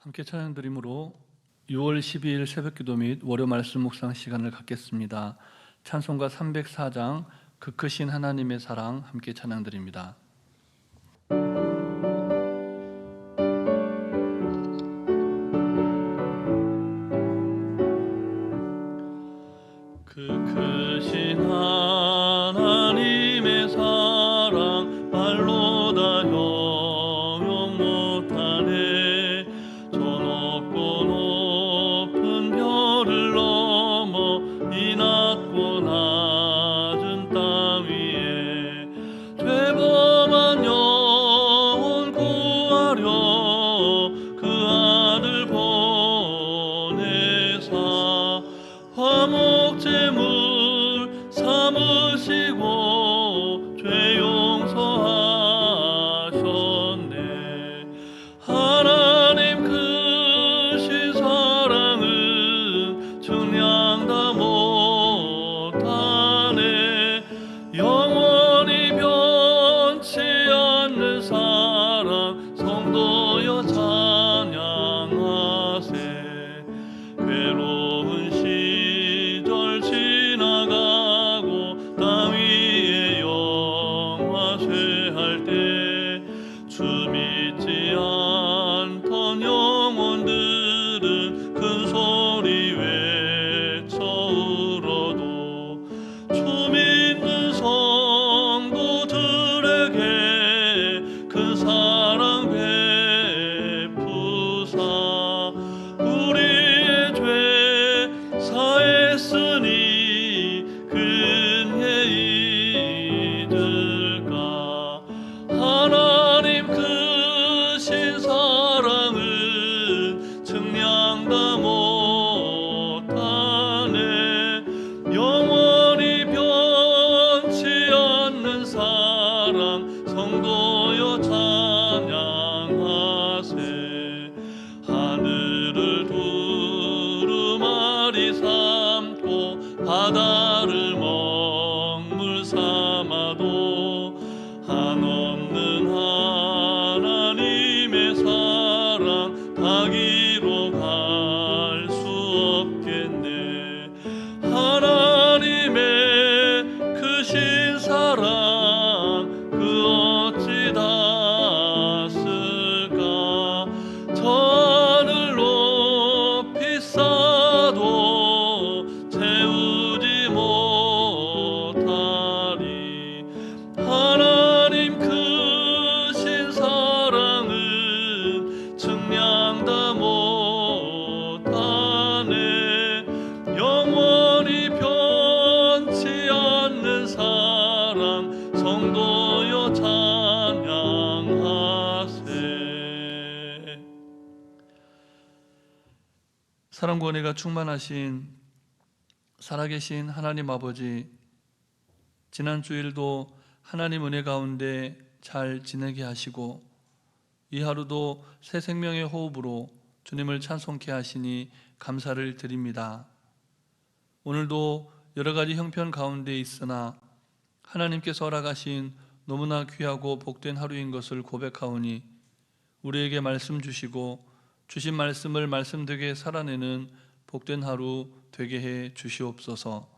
함께 찬양드림으로 6월 12일 새벽기도 및 월요 말씀 묵상 시간을 갖겠습니다. 찬송가 304장 그 크신 하나님의 사랑 함께 찬양드립니다. 그 크신 하나님의 사랑 말로 다 형용 못하네. 저 높고 높은 별을 넘어 이 낮고 낮은 땅 위에 죄범한 영혼 구하려 그 아들 보내사 화목 제물 삼으시고 죄 용서하셨네. 하나님 크신 사랑은 증량 다 못하네. 영원히 변치 않는 사랑 성도여 찬양하세. 괴로운 시절 지나가고 땅 위에 영화쇠할 때 주 믿지 않던 영혼들은 큰 소리 외쳐 울어도 주 믿는 성도들에게 큰 사랑 베푸사 우리의 죄 사했으니 근혜 잊을까. 하나님 크신 사랑은 증량 다 못하네. 영원히 변치 않는 사랑 성도여 찬양하세. 하늘을 두루마리 삼고 바다를 먹물 삼아도 한없는 하나님의 사랑 다 기록할 수 없겠네. 하나님의 크신 사랑 그 어찌 닿았을까. 저 하늘 높이 쌓아도 채우지 못하리. 하나님 크신 사랑은 증량 다 못하네. 영원히 변치 않는 사랑 성도여 찬양하세. 사랑과 은혜가 충만하신 살아계신 하나님 아버지, 지난 주일도 하나님 은혜 가운데 잘 지내게 하시고 이 하루도 새 생명의 호흡으로 주님을 찬송케 하시니 감사를 드립니다. 오늘도 여러 가지 형편 가운데 있으나 하나님께서 허락하신 너무나 귀하고 복된 하루인 것을 고백하오니 우리에게 말씀 주시고 주신 말씀을 말씀되게 살아내는 복된 하루 되게 해 주시옵소서.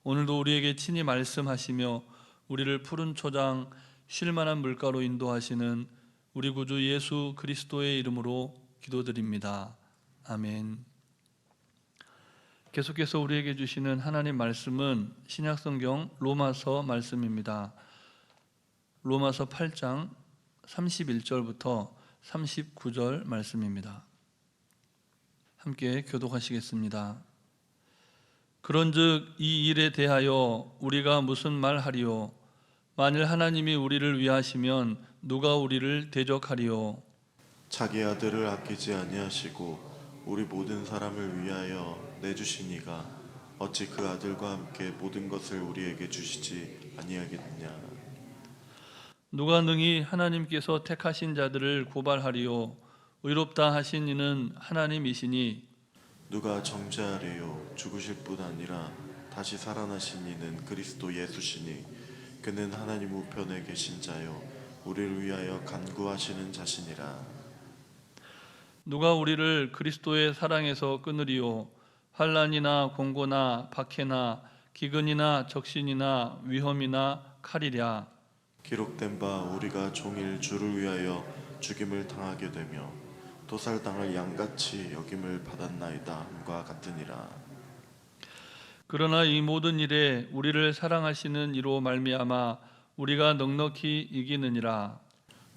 오늘도 우리에게 친히 말씀하시며 우리를 푸른 초장 쉴만한 물가로 인도하시는 우리 구주 예수 그리스도의 이름으로 기도드립니다. 아멘. 계속해서 우리에게 주시는 하나님 말씀은 신약성경 로마서 말씀입니다. 로마서 8장 31절부터 39절 말씀입니다. 함께 교독하시겠습니다. 그런즉 이 일에 대하여 우리가 무슨 말하리요? 만일 하나님이 우리를 위하시면 누가 우리를 대적하리요? 자기 아들을 아끼지 아니하시고 우리 모든 사람을 위하여 내주시니가 어찌 그 아들과 함께 모든 것을 우리에게 주시지 아니하겠느냐. 누가 능히 하나님께서 택하신 자들을 고발하리요? 의롭다 하신 이는 하나님이시니 누가 정죄하리요. 죽으실 뿐 아니라 다시 살아나신 이는 그리스도 예수시니 그는 하나님 우편에 계신 자요 우리를 위하여 간구하시는 자시니라. 누가 우리를 그리스도의 사랑에서 끊으리요? 환난이나 공고나 박해나 기근이나 적신이나 위험이나 칼이랴. 기록된 바 우리가 종일 주를 위하여 죽임을 당하게 되며 도살당할 양같이 여김을 받았나이다 함과 같으니라. 그러나 이 모든 일에 우리를 사랑하시는 이로 말미암아 우리가 넉넉히 이기느니라.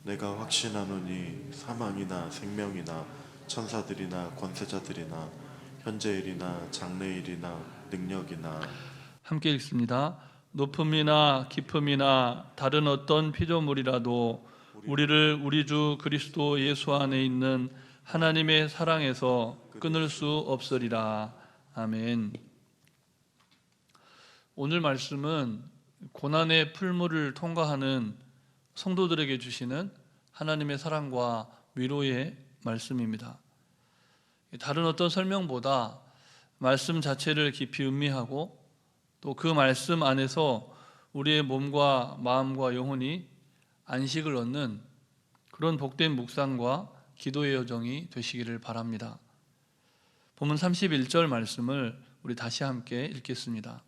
내가 확신하노니 사망이나 생명이나 천사들이나 권세자들이나 현재일이나 장래일이나 능력이나 함께 읽습니다. 높음이나 깊음이나 다른 어떤 피조물이라도 우리를 우리 주 그리스도 예수 안에 있는 하나님의 사랑에서 끊을 수 없으리라. 아멘. 오늘 말씀은 고난의 풀무를 통과하는 성도들에게 주시는 하나님의 사랑과 위로의 말씀입니다. 다른 어떤 설명보다 말씀 자체를 깊이 음미하고 또 그 말씀 안에서 우리의 몸과 마음과 영혼이 안식을 얻는 그런 복된 묵상과 기도의 여정이 되시기를 바랍니다. 본문 31절 말씀을 우리 다시 함께 읽겠습니다.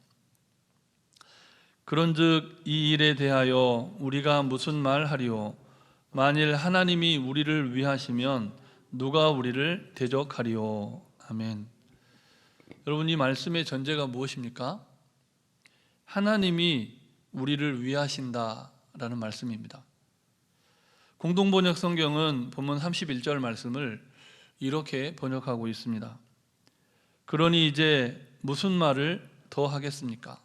그런즉 이 일에 대하여 우리가 무슨 말하리요? 만일 하나님이 우리를 위하시면 누가 우리를 대적하리요? 아멘. 여러분, 이 말씀의 전제가 무엇입니까? 하나님이 우리를 위하신다라는 말씀입니다. 공동번역 성경은 본문 31절 말씀을 이렇게 번역하고 있습니다. 그러니 이제 무슨 말을 더 하겠습니까?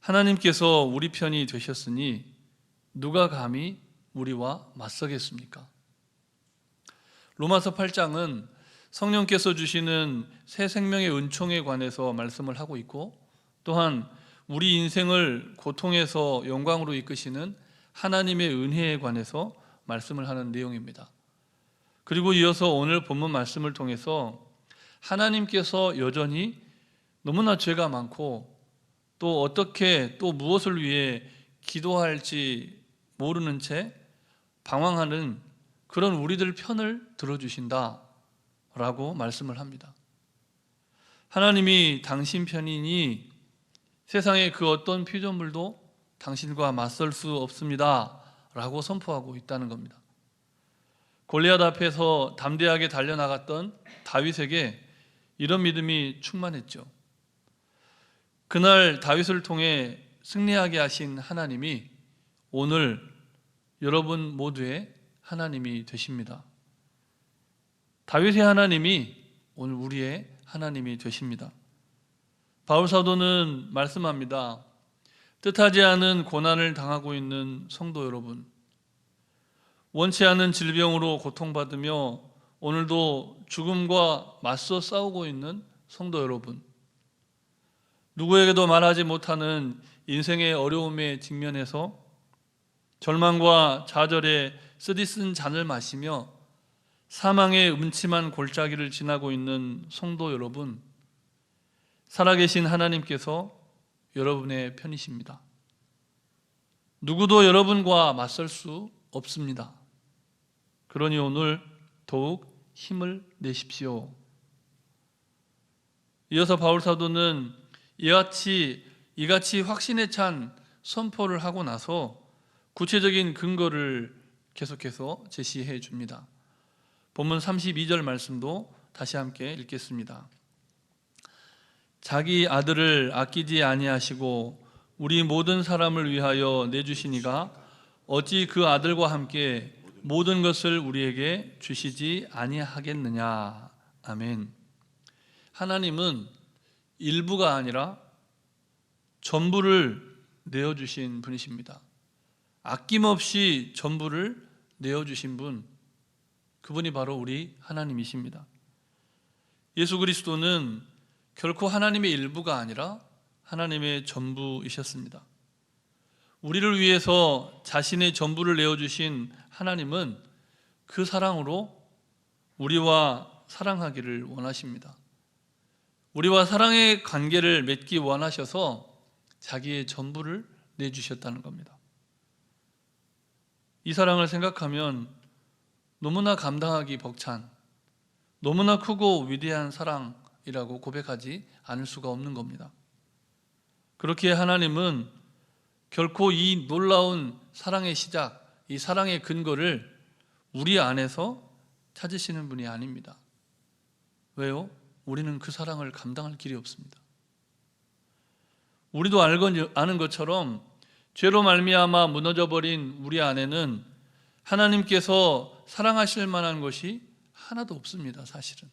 하나님께서 우리 편이 되셨으니 누가 감히 우리와 맞서겠습니까? 로마서 8장은 성령께서 주시는 새 생명의 은총에 관해서 말씀을 하고 있고, 또한 우리 인생을 고통에서 영광으로 이끄시는 하나님의 은혜에 관해서 말씀을 하는 내용입니다. 그리고 이어서 오늘 본문 말씀을 통해서 하나님께서 여전히 너무나 죄가 많고 또 어떻게 또 무엇을 위해 기도할지 모르는 채 방황하는 그런 우리들 편을 들어주신다라고 말씀을 합니다. 하나님이 당신 편이니 세상의 그 어떤 피조물도 당신과 맞설 수 없습니다 라고 선포하고 있다는 겁니다. 골리앗 앞에서 담대하게 달려나갔던 다윗에게 이런 믿음이 충만했죠. 그날 다윗을 통해 승리하게 하신 하나님이 오늘 여러분 모두의 하나님이 되십니다. 다윗의 하나님이 오늘 우리의 하나님이 되십니다. 바울 사도는 말씀합니다. 뜻하지 않은 고난을 당하고 있는 성도 여러분, 원치 않은 질병으로 고통받으며 오늘도 죽음과 맞서 싸우고 있는 성도 여러분, 누구에게도 말하지 못하는 인생의 어려움에 직면해서 절망과 좌절에 쓰디쓴 잔을 마시며 사망의 음침한 골짜기를 지나고 있는 성도 여러분, 살아계신 하나님께서 여러분의 편이십니다. 누구도 여러분과 맞설 수 없습니다. 그러니 오늘 더욱 힘을 내십시오. 이어서 바울 사도는 이같이 확신에 찬 선포를 하고 나서 구체적인 근거를 계속해서 제시해 줍니다. 본문 32절 말씀도 다시 함께 읽겠습니다. 자기 아들을 아끼지 아니하시고 우리 모든 사람을 위하여 내주시니가 어찌 그 아들과 함께 모든 것을 우리에게 주시지 아니하겠느냐. 아멘. 하나님은 일부가 아니라 전부를 내어주신 분이십니다. 아낌없이 전부를 내어주신 분, 그분이 바로 우리 하나님이십니다. 예수 그리스도는 결코 하나님의 일부가 아니라 하나님의 전부이셨습니다. 우리를 위해서 자신의 전부를 내어주신 하나님은 그 사랑으로 우리와 사랑하기를 원하십니다. 우리와 사랑의 관계를 맺기 원하셔서 자기의 전부를 내주셨다는 겁니다. 이 사랑을 생각하면 너무나 감당하기 벅찬, 너무나 크고 위대한 사랑이라고 고백하지 않을 수가 없는 겁니다. 그렇게 하나님은 결코 이 놀라운 사랑의 시작, 이 사랑의 근거를 우리 안에서 찾으시는 분이 아닙니다. 왜요? 우리는 그 사랑을 감당할 길이 없습니다. 우리도 아는 것처럼 죄로 말미암아 무너져버린 우리 안에는 하나님께서 사랑하실 만한 것이 하나도 없습니다. 사실은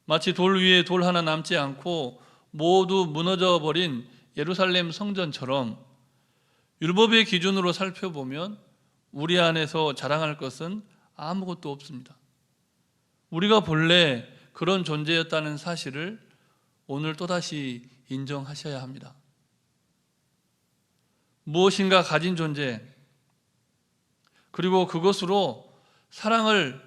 마치 돌 위에 돌 하나 남지 않고 모두 무너져버린 예루살렘 성전처럼 율법의 기준으로 살펴보면 우리 안에서 자랑할 것은 아무것도 없습니다. 우리가 본래 그런 존재였다는 사실을 오늘 또다시 인정하셔야 합니다. 무엇인가 가진 존재, 그리고 그것으로 사랑을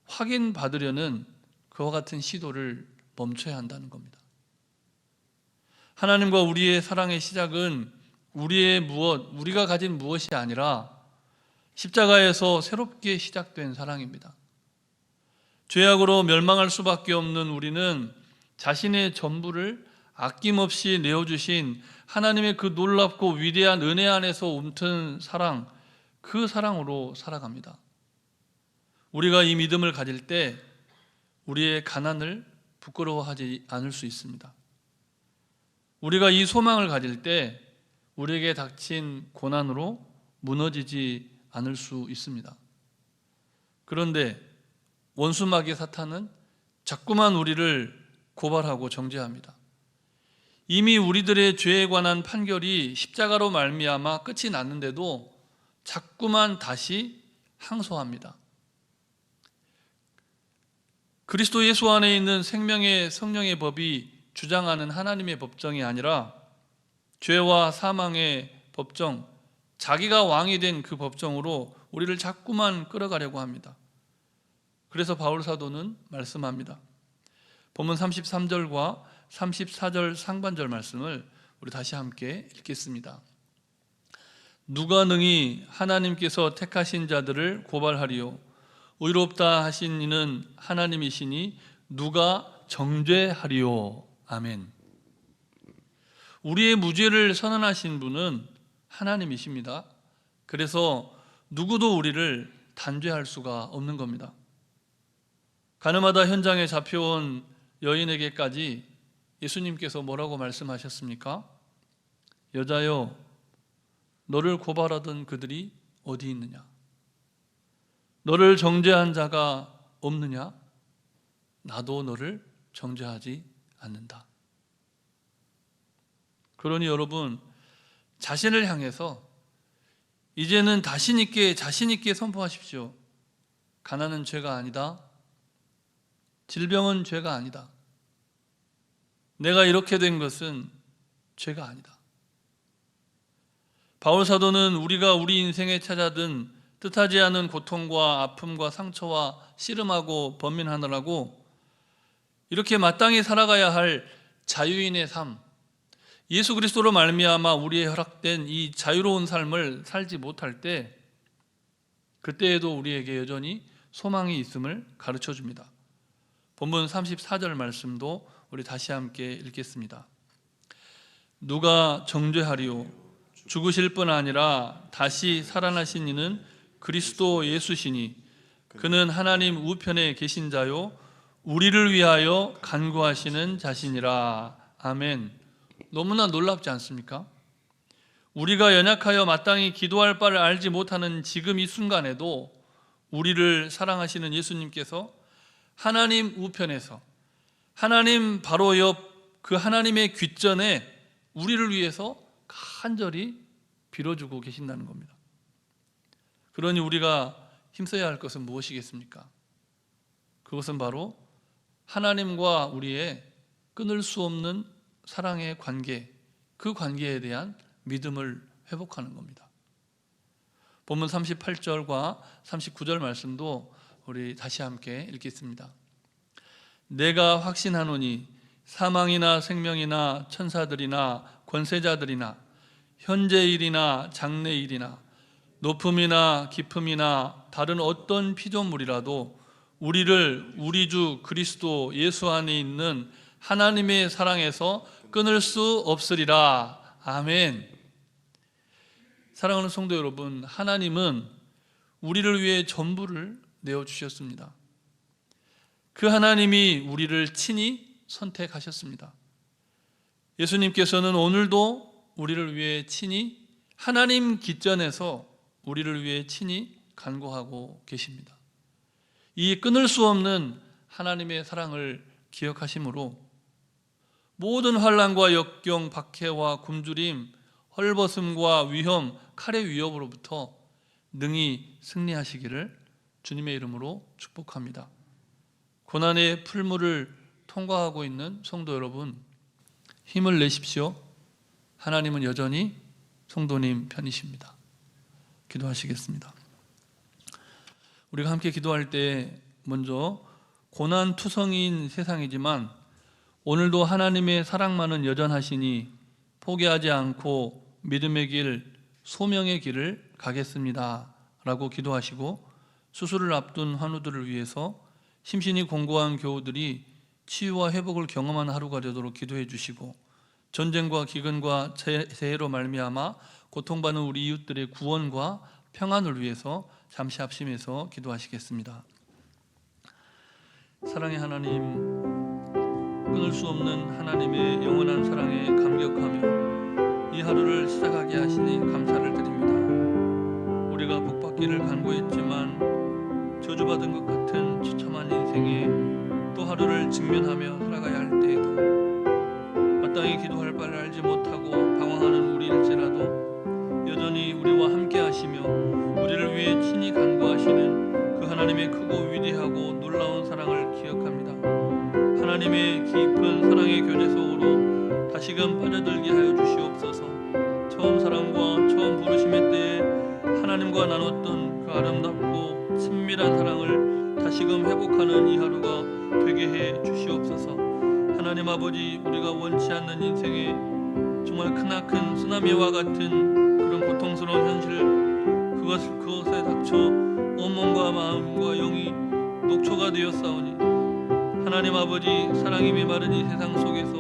확인받으려는 그와 같은 시도를 멈춰야 한다는 겁니다. 하나님과 우리의 사랑의 시작은 우리가 가진 무엇이 아니라 십자가에서 새롭게 시작된 사랑입니다. 죄악으로 멸망할 수밖에 없는 우리는 자신의 전부를 아낌없이 내어주신 하나님의 그 놀랍고 위대한 은혜 안에서 움튼 사랑, 그 사랑으로 살아갑니다. 우리가 이 믿음을 가질 때 우리의 가난을 부끄러워하지 않을 수 있습니다. 우리가 이 소망을 가질 때 우리에게 닥친 고난으로 무너지지 않을 수 있습니다. 그런데 원수마귀 사탄은 자꾸만 우리를 고발하고 정죄합니다. 이미 우리들의 죄에 관한 판결이 십자가로 말미암아 끝이 났는데도 자꾸만 다시 항소합니다. 그리스도 예수 안에 있는 생명의 성령의 법이 주장하는 하나님의 법정이 아니라 죄와 사망의 법정, 자기가 왕이 된 그 법정으로 우리를 자꾸만 끌어가려고 합니다. 그래서 바울 사도는 말씀합니다. 본문 33절과 34절 상반절 말씀을 우리 다시 함께 읽겠습니다. 누가 능히 하나님께서 택하신 자들을 고발하리요? 의롭다 하신 이는 하나님이시니 누가 정죄하리요? 아멘. 우리의 무죄를 선언하신 분은 하나님이십니다. 그래서 누구도 우리를 단죄할 수가 없는 겁니다. 가늠하다 현장에 잡혀온 여인에게까지 예수님께서 뭐라고 말씀하셨습니까? 여자여, 너를 고발하던 그들이 어디 있느냐? 너를 정죄한 자가 없느냐? 나도 너를 정죄하지 않는다. 그러니 여러분, 자신을 향해서 이제는 자신 있게 선포하십시오. 가난은 죄가 아니다. 질병은 죄가 아니다. 내가 이렇게 된 것은 죄가 아니다. 바울 사도는 우리가 우리 인생에 찾아든 뜻하지 않은 고통과 아픔과 상처와 씨름하고 번민하느라고 이렇게 마땅히 살아가야 할 자유인의 삶, 예수 그리스도로 말미암아 우리의 허락된 이 자유로운 삶을 살지 못할 때 그때에도 우리에게 여전히 소망이 있음을 가르쳐 줍니다. 본문 34절 말씀도 우리 다시 함께 읽겠습니다. 누가 정죄하리요? 죽으실 뿐 아니라 다시 살아나신 이는 그리스도 예수시니 그는 하나님 우편에 계신 자요 우리를 위하여 간구하시는 자신이라. 아멘. 너무나 놀랍지 않습니까? 우리가 연약하여 마땅히 기도할 바를 알지 못하는 지금 이 순간에도 우리를 사랑하시는 예수님께서 하나님 우편에서 하나님 바로 옆 그 하나님의 귓전에 우리를 위해서 간절히 빌어주고 계신다는 겁니다. 그러니 우리가 힘써야 할 것은 무엇이겠습니까? 그것은 바로 하나님과 우리의 끊을 수 없는 사랑의 관계, 그 관계에 대한 믿음을 회복하는 겁니다. 본문 38절과 39절 말씀도 우리 다시 함께 읽겠습니다. 내가 확신하노니 사망이나 생명이나 천사들이나 권세자들이나 현재일이나 장래일이나 높음이나 깊음이나 다른 어떤 피조물이라도 우리를 우리 주 그리스도 예수 안에 있는 하나님의 사랑에서 끊을 수 없으리라. 아멘. 사랑하는 성도 여러분, 하나님은 우리를 위해 전부를 내어주셨습니다. 그 하나님이 우리를 친히 선택하셨습니다. 예수님께서는 오늘도 우리를 위해 친히 하나님 깃전에서 우리를 위해 친히 간구하고 계십니다. 이 끊을 수 없는 하나님의 사랑을 기억하심으로 모든 환난과 역경, 박해와 굶주림, 헐벗음과 위험, 칼의 위협으로부터 능히 승리하시기를 주님의 이름으로 축복합니다. 고난의 풀무를 통과하고 있는 성도 여러분, 힘을 내십시오. 하나님은 여전히 성도님 편이십니다. 기도하시겠습니다. 우리가 함께 기도할 때 먼저 고난투성이인 세상이지만 오늘도 하나님의 사랑만은 여전하시니 포기하지 않고 믿음의 길, 소명의 길을 가겠습니다 라고 기도하시고, 수술을 앞둔 환우들을 위해서 심신이 공고한 교우들이 치유와 회복을 경험하는 하루가 되도록 기도해 주시고, 전쟁과 기근과 재해로 말미암아 고통받는 우리 이웃들의 구원과 평안을 위해서 잠시 합심해서 기도하시겠습니다. 사랑의 하나님, 끊을 수 없는 하나님의 영원한 사랑에 감격하며 이 하루를 시작하게 하시니 감사를 드립니다. 우리가 복받기를 간구했지만 저주받은 것 같은 처참한 인생에 또 하루를 직면하며 살아가야 할 때에도 마땅히 기도할 바를 알지 못하고 방황하는 우리일지라도 여전히 우리와 함께 하시며 우리를 위해 친히 간구하시는 그 하나님의 크고 위대하고 놀라운 사랑을 기억합니다. 하나님의 깊은 사랑의 교제 속으로 다시금 빠져들게 하여 주시옵소서. 처음 사랑과 처음 부르심의 때에 하나님과 나눴던 그 아름답고 친밀한 사랑을 다시금 회복하는 이 하루가 되게 해 주시옵소서. 하나님 아버지, 우리가 원치 않는 인생에 정말 크나큰 쓰나미와 같은 그런 고통스러운 현실, 그것에 닥쳐 온몸과 마음과 영이 녹초가 되었사오니 하나님 아버지, 사랑이 메마른 이 세상 속에서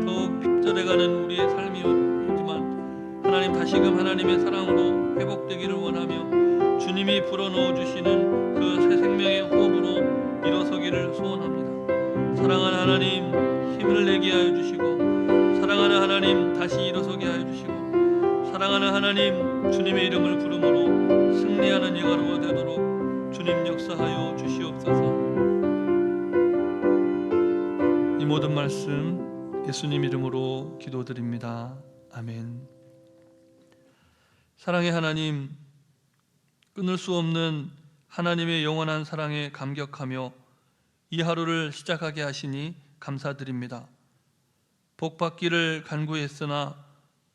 더욱 핍절해가는 우리의 삶이지만 하나님 다시금 하나님의 사랑으로 회복되기를 원하며 주님이 불어넣어 주시는 그 새 생명의 호흡으로 일어서기를 소원합니다. 사랑하는 하나님, 힘을 내게 하여 주시고, 사랑하는 하나님, 다시 일어서게 하여 주시고, 사랑하는 하나님, 주님의 이름을 부름으로 승리하는 예가루가 되도록 주님 역사하여 주시옵소서. 이 모든 말씀 예수님 이름으로 기도드립니다. 아멘. 사랑의 하나님, 끊을 수 없는 하나님의 영원한 사랑에 감격하며 이 하루를 시작하게 하시니 감사드립니다. 복받기를 간구했으나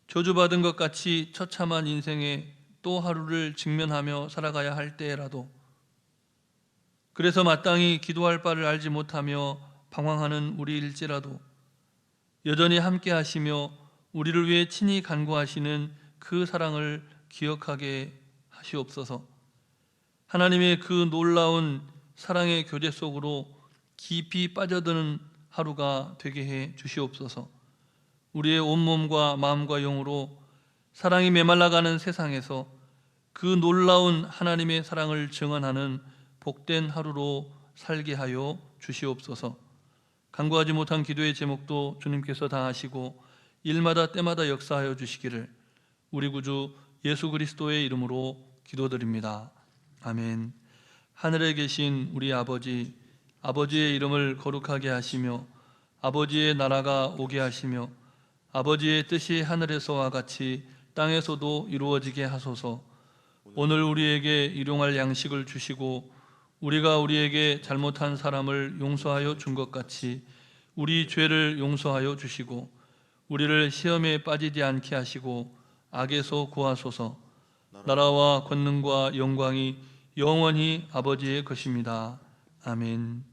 저주받은 것 같이 처참한 인생에 또 하루를 직면하며 살아가야 할 때라도, 그래서 마땅히 기도할 바를 알지 못하며 방황하는 우리일지라도 여전히 함께 하시며 우리를 위해 친히 간구하시는 그 사랑을 기억하게 하시옵소서. 하나님의 그 놀라운 사랑의 교제 속으로 깊이 빠져드는 하루가 되게 해 주시옵소서. 우리의 온몸과 마음과 영으로 사랑이 메말라가는 세상에서 그 놀라운 하나님의 사랑을 증언하는 복된 하루로 살게 하여 주시옵소서. 간구하지 못한 기도의 제목도 주님께서 다 아시고 일마다 때마다 역사하여 주시기를 우리 구주 예수 그리스도의 이름으로 기도드립니다. 아멘. 하늘에 계신 우리 아버지, 아버지의 이름을 거룩하게 하시며 아버지의 나라가 오게 하시며 아버지의 뜻이 하늘에서와 같이 땅에서도 이루어지게 하소서. 오늘 우리에게 일용할 양식을 주시고 우리가 우리에게 잘못한 사람을 용서하여 준 것 같이 우리 죄를 용서하여 주시고 우리를 시험에 빠지지 않게 하시고 악에서 구하소서. 나라와 권능과 영광이 영원히 아버지의 것입니다. 아멘.